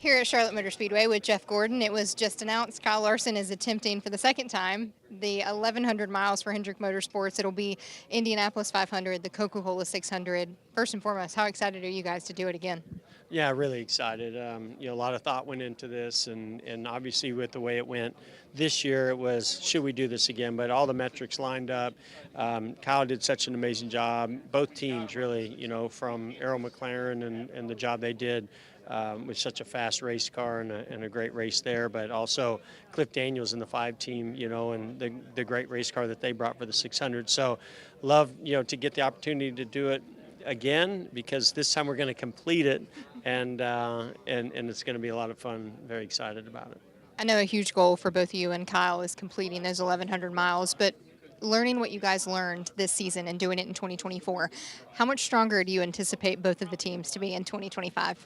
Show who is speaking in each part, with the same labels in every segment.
Speaker 1: Here at Charlotte Motor Speedway with Jeff Gordon, it was just announced Kyle Larson is attempting for the second time the 1,100 miles for Hendrick Motorsports. It'll be Indianapolis 500, the Coca-Cola 600. First and foremost, how excited are you guys to do it again?
Speaker 2: Yeah, really excited. A lot of thought went into this, and obviously with the way it went this year, it was should we do this again? But all the metrics lined up. Kyle did such an amazing job. Both teams really, from Arrow McLaren and the job they did with such a fast race car and a great race there, but also Cliff Daniels and the 5 team, and the great race car that they brought for the 600. So love, to get the opportunity to do it again, because this time we're going to complete it, and it's going to be a lot of fun. Very excited about it.
Speaker 1: I know a huge goal for both you and Kyle is completing those 1,100 miles, but learning what you guys learned this season and doing it in 2024, how much stronger do you anticipate both of the teams to be in 2025?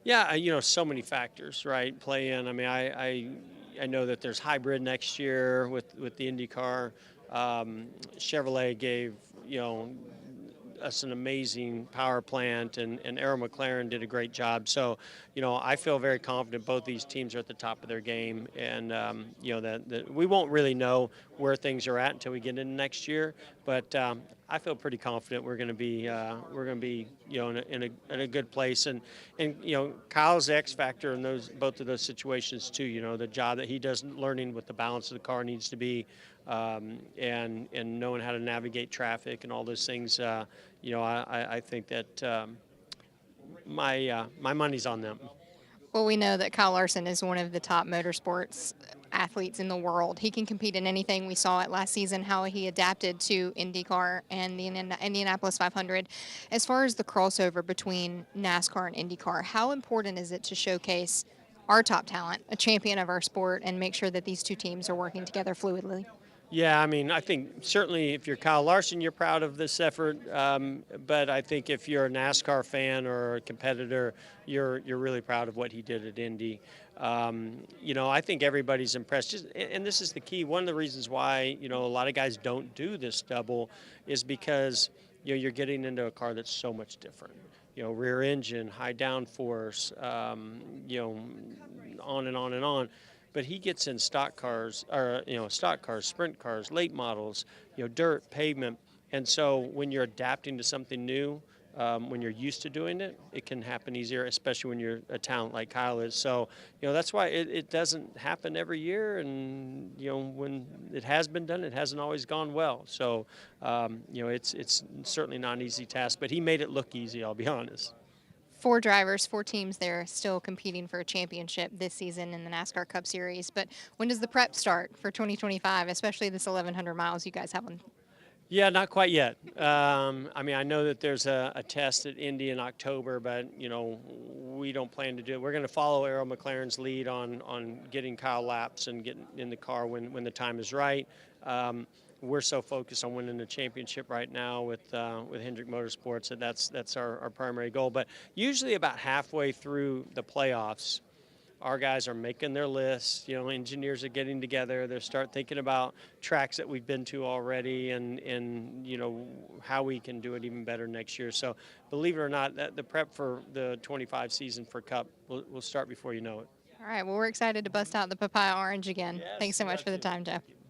Speaker 2: Yeah, so many factors, right, play in. I mean, I know that there's hybrid next year with the IndyCar. Chevrolet gave, us an amazing power plant, and Arrow McLaren did a great job. So, I feel very confident both these teams are at the top of their game, and that we won't really know where things are at until we get into next year. But I feel pretty confident we're going to be in a good place, and Kyle's the X factor in both of those situations too. The job that he does learning what the balance of the car needs to be. And knowing how to navigate traffic and all those things, I think that my money's on them.
Speaker 1: Well, we know that Kyle Larson is one of the top motorsports athletes in the world. He can compete in anything. We saw it last season, how he adapted to IndyCar and the Indianapolis 500. As far as the crossover between NASCAR and IndyCar, how important is it to showcase our top talent, a champion of our sport, and make sure that these two teams are working together fluidly?
Speaker 2: Yeah, I mean, I think certainly if you're Kyle Larson, you're proud of this effort. But I think if you're a NASCAR fan or a competitor, you're really proud of what he did at Indy. I think everybody's impressed. And this is the key. One of the reasons why a lot of guys don't do this double is because you're getting into a car that's so much different. Rear engine, high downforce, on and on and on. But he gets in stock cars, sprint cars, late models, dirt, pavement. And so when you're adapting to something new, when you're used to doing it, it can happen easier, especially when you're a talent like Kyle is. So, that's why it doesn't happen every year. And, when it has been done, it hasn't always gone well. So, it's certainly not an easy task, but he made it look easy, I'll be honest.
Speaker 1: 4 drivers, 4 teams there still competing for a championship this season in the NASCAR Cup Series. But when does the prep start for 2025, especially this 1,100 miles you guys have on?
Speaker 2: Yeah, not quite yet. I mean, I know that there's a test at Indy in October, but, we don't plan to do it. We're going to follow Arrow McLaren's lead on getting Kyle laps and getting in the car when the time is right. We're so focused on winning the championship right now with Hendrick Motorsports that that's our primary goal. But usually about halfway through the playoffs, our guys are making their lists. Engineers are getting together. They start thinking about tracks that we've been to already, and how we can do it even better next year. So believe it or not, the prep for the 25 season for Cup will start before you know it.
Speaker 1: All right, well, we're excited to bust out the papaya orange again.
Speaker 2: Yes,
Speaker 1: Thanks so much for the
Speaker 2: gotcha.
Speaker 1: time, Jeff.